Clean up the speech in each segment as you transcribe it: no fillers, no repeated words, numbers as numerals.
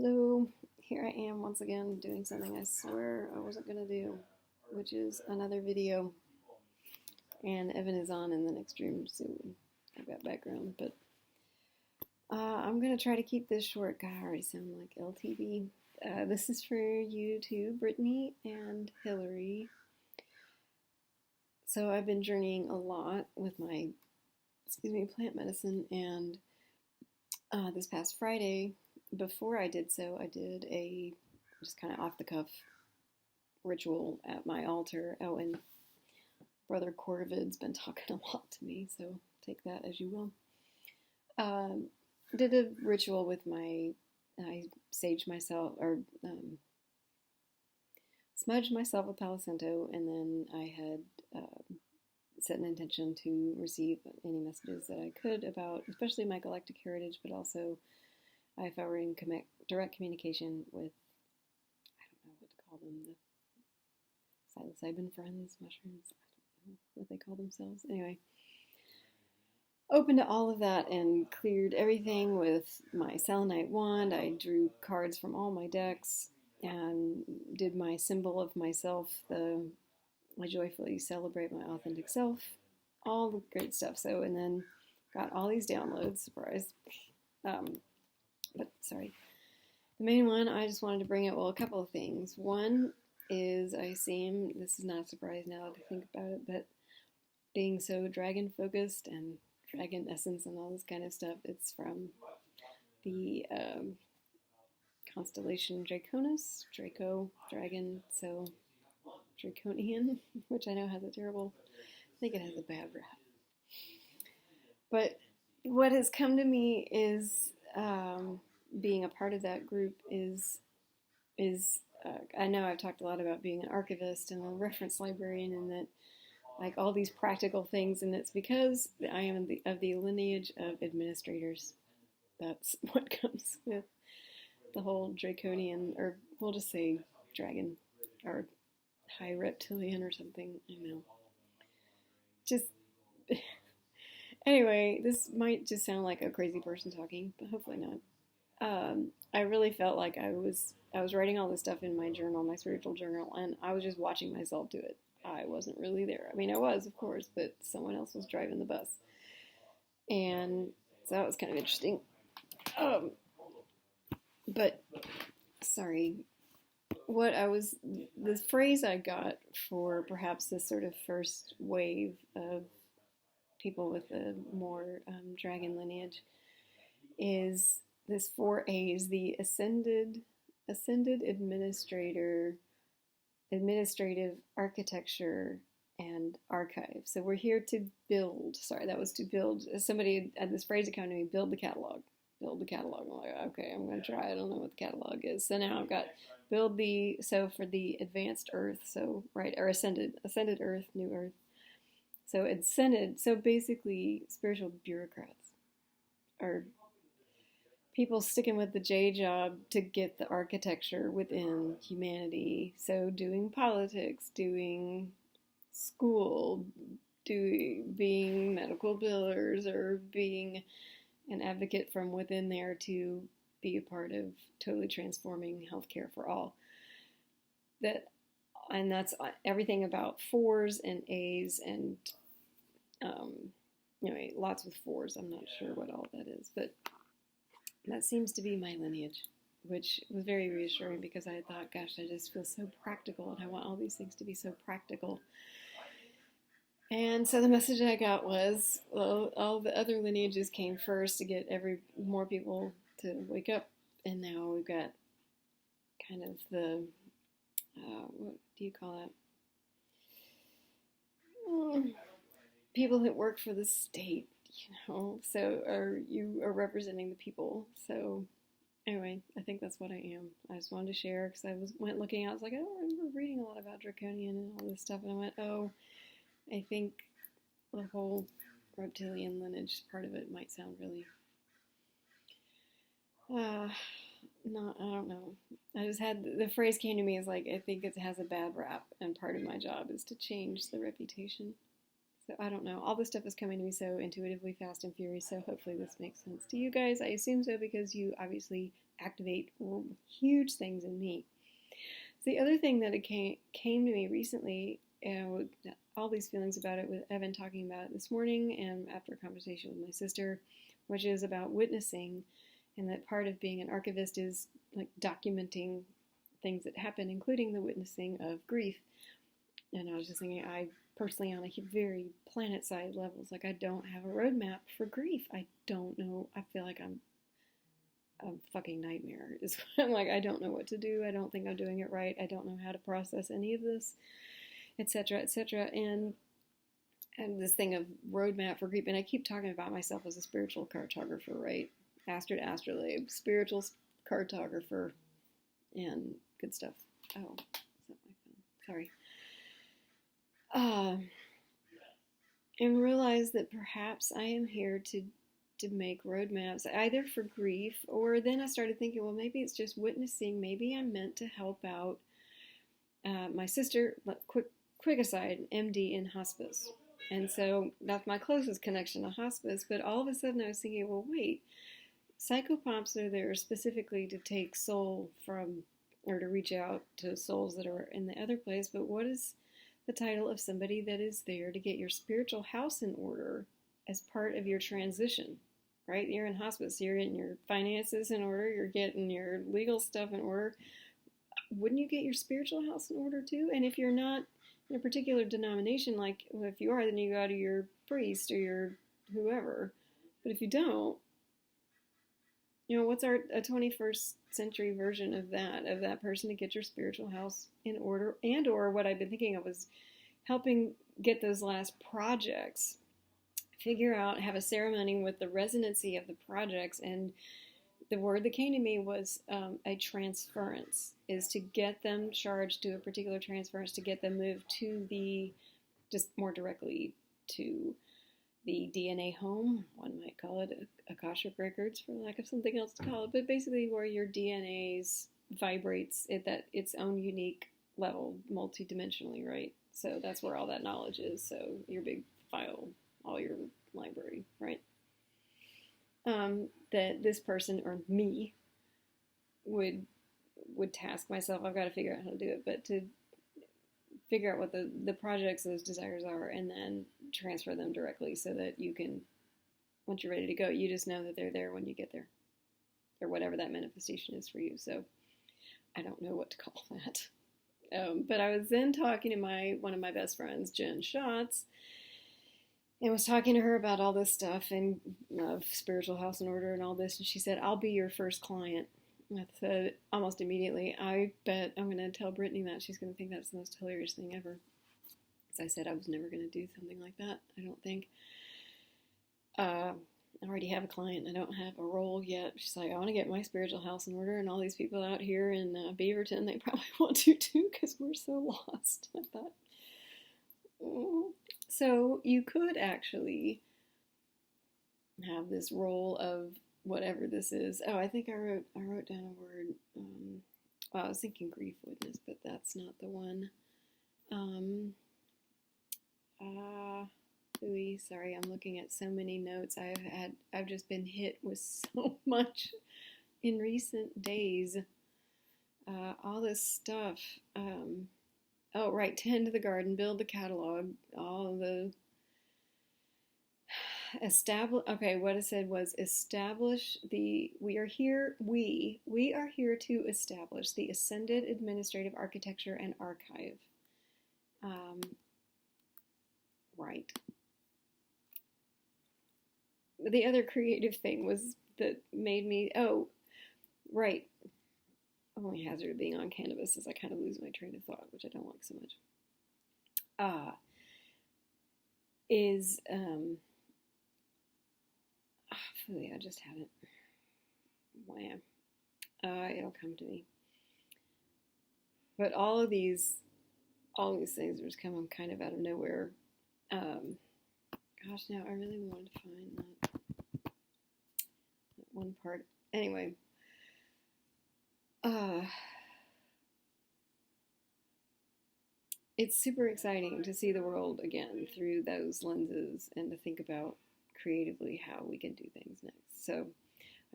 Hello, here I am once again doing something I swear I wasn't going to do, which is another video. And Evan is on in the next room, so I've got background. But I'm going to try to keep this short. God, I already sound like LTV. This is for you two, Brittany and Hillary. So I've been journeying a lot with my, plant medicine, and this past Friday, before I did so, I did a just kind of off the cuff ritual at my altar. Oh, and Brother Corvid's been talking a lot to me, so take that as you will. Did a ritual with I saged myself, or smudged myself with Palo Santo, and then I had set an intention to receive any messages that I could about, especially my galactic heritage, but also if I were in direct communication with, I don't know what to call them, the psilocybin friends, mushrooms, I don't know what they call themselves. Anyway, opened to all of that and cleared everything with my selenite wand. I drew cards from all my decks and did my symbol of myself, I joyfully celebrate my authentic self, all the great stuff. So, and then got all these downloads, surprise. But sorry. The main one, I just wanted to bring up, a couple of things. One is this is not a surprise now that I think about it, but being so dragon focused and dragon essence and all this kind of stuff, it's from the constellation Draconis, Draco, dragon, so Draconian, which I know has I think it has a bad rap. But what has come to me is being a part of that group is I know I've talked a lot about being an archivist and a reference librarian, and that like all these practical things, and it's because I am of the lineage of administrators. That's what comes with the whole draconian, or we'll just say dragon, or high reptilian or something. I know. Just anyway, this might just sound like a crazy person talking, but hopefully not. I really felt like I was writing all this stuff in my journal, my spiritual journal, and I was just watching myself do it. I wasn't really there. I mean, I was, of course, but someone else was driving the bus. And so that was kind of interesting. But, sorry, the phrase I got for perhaps this sort of first wave of people with a more dragon lineage is this 4A's, the ascended administrator, administrative architecture, and archive. So we're here to build. Sorry, that was to build. Somebody had this phrase that came to me: build the catalog. Build the catalog. I'm like, okay, I'm going to try. I don't know what the catalog is. So now I've got so for the advanced Earth, so right, or ascended Earth, new Earth. So ascended. So basically, spiritual bureaucrats are people sticking with the J job to get the architecture within humanity. So doing politics, doing school, being medical billers, or being an advocate from within there to be a part of totally transforming healthcare for all. And that's everything about 4s and A's and anyway, lots with 4s. I'm not sure what all that is, but that seems to be my lineage, which was very reassuring because I thought, gosh, I just feel so practical and I want all these things to be so practical. And so the message I got was, well, all the other lineages came first to get more people to wake up, and now we've got kind of the, what do you call that? People that work for the state, so you are representing the people. So anyway, I think that's what I am. I just wanted to share because went looking. I was like, I don't remember reading a lot about Draconian and all this stuff, and I went, oh, I think the whole reptilian lineage part of it might sound really, I don't know. I just had, the phrase came to me as like, I think it has a bad rap, and part of my job is to change the reputation. So I don't know. All this stuff is coming to me so intuitively, fast and furious, so hopefully this makes sense to you guys. I assume so because you obviously activate huge things in me. So the other thing that it came to me recently, with all these feelings about it, with Evan talking about it this morning and after a conversation with my sister, which is about witnessing, and that part of being an archivist is like documenting things that happen, including the witnessing of grief. And I was just thinking, I personally, on a very planet-side levels, like I don't have a roadmap for grief. I don't know. I feel like I'm a fucking nightmare. Is I'm like, I don't know what to do. I don't think I'm doing it right. I don't know how to process any of this, etc., etc. And this thing of roadmap for grief, and I keep talking about myself as a spiritual cartographer, right? Astrid Astrolabe, spiritual cartographer, and good stuff. Oh, is that my phone? Sorry. And realize that perhaps I am here to make roadmaps, either for grief, or then I started thinking, well, maybe it's just witnessing. Maybe I'm meant to help out my sister. Quick aside, MD in hospice, and so that's my closest connection to hospice. But all of a sudden, I was thinking, well, wait, psychopomps are there specifically to take soul from, or to reach out to souls that are in the other place. But what is the title of somebody that is there to get your spiritual house in order as part of your transition, right? You're in hospice, you're getting your finances in order, you're getting your legal stuff in order. Wouldn't you get your spiritual house in order too? And if you're not in a particular denomination, like if you are, then you go to your priest or your whoever. But if you don't, what's a 21st century version of that person to get your spiritual house in order? And or what I've been thinking of was helping get those last projects, figure out, have a ceremony with the resonancy of the projects. And the word that came to me was a transference, is to get them charged to a particular transference, to get them moved to just more directly to the DNA home, one might call it Akashic Records for lack of something else to call it, but basically where your DNA's vibrates at its own unique level, multidimensionally, right? So that's where all that knowledge is. So your big file, all your library, right? That this person or me would task myself. I've got to figure out how to do it, but to figure out what the projects, those desires are, and then transfer them directly so that you can, once you're ready to go, you just know that they're there when you get there, or whatever that manifestation is for you. So I don't know what to call that. But I was then talking to one of my best friends, Jen Schatz, and was talking to her about all this stuff and spiritual house in order and all this. And she said, I'll be your first client. I said almost immediately, I bet I'm going to tell Brittany that. She's going to think that's the most hilarious thing ever. As I said, I was never going to do something like that, I don't think. I already have a client. I don't have a role yet. She's like, I want to get my spiritual house in order, and all these people out here in Beaverton, they probably want to too, because we're so lost. I thought, So you could actually have this role of whatever this is. Oh, I think I wrote down a word. Well, I was thinking grief witness, but that's not the one. Sorry, I'm looking at so many notes. I've just been hit with so much in recent days. All this stuff. Oh, right, tend the garden, build the catalog, all the okay, what it said was we are here to establish the Ascended Administrative Architecture and Archive. Right. The other creative thing was that made me, right. Only hazard of being on cannabis is I kind of lose my train of thought, which I don't like so much. I just have it. Wham. It'll come to me. But all these things are just coming kind of out of nowhere. Gosh, now I really wanted to find that one part. Anyway. It's super exciting to see the world again through those lenses and to think about creatively how we can do things next. So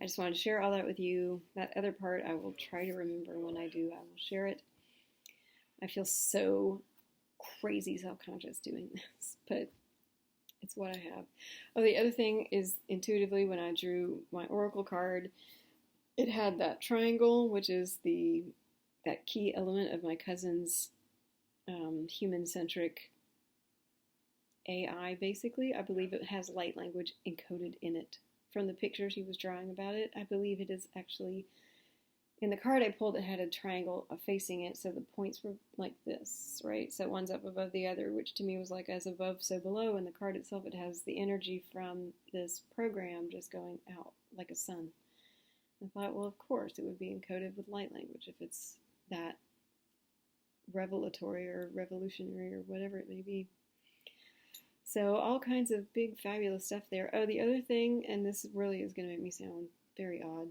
I just wanted to share all that with you. That other part I will try to remember. When I do, I will share it. I feel so crazy self-conscious doing this, but it's what I have. Oh, the other thing is, intuitively, when I drew my oracle card, it had that triangle, which is that key element of my cousin's human-centric AI, basically. I believe it has light language encoded in it. From the pictures he was drawing about it, I believe it is actually, in the card I pulled, it had a triangle facing it, so the points were like this, right? So one's up above the other, which to me was like as above, so below. In the card itself, it has the energy from this program just going out like a sun. I thought, well, of course, it would be encoded with light language if it's that revelatory or revolutionary or whatever it may be. So all kinds of big, fabulous stuff there. Oh, the other thing, and this really is going to make me sound very odd.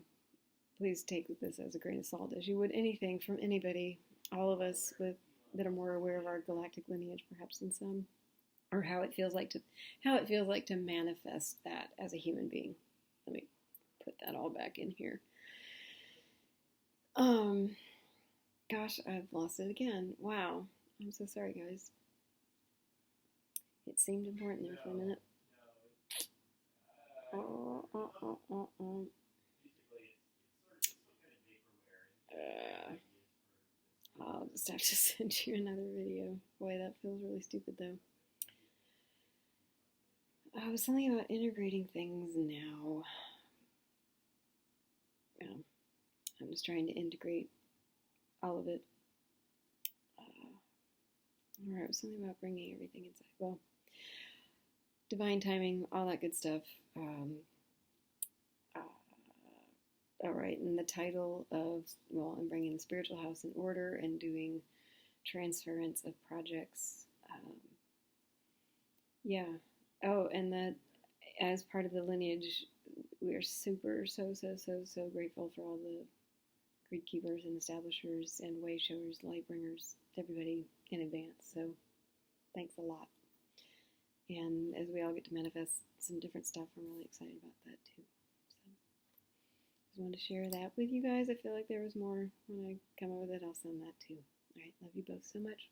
Please take this as a grain of salt, as you would anything from anybody, all of us that are more aware of our galactic lineage, perhaps, than some, or how it feels like to manifest that as a human being. Let me put that all back in here. Gosh, I've lost it again. Wow, I'm so sorry, guys. It seemed important there for a minute. I'll just have to send you another video. Boy, that feels really stupid, though. I was something about integrating things now. Yeah, I'm just trying to integrate all of it. Alright, it was something about bringing everything inside. Well, divine timing, all that good stuff. Alright, and the title of, well, I'm bringing the spiritual house in order and doing transference of projects. Yeah. Oh, and that as part of the lineage, we are so grateful for all the grid keepers and establishers and way showers, light bringers, everybody in advance. So thanks a lot. And as we all get to manifest some different stuff, I'm really excited about that too. So just wanted to share that with you guys. I feel like there was more. When I come up with it, I'll send that too. All right, love you both so much.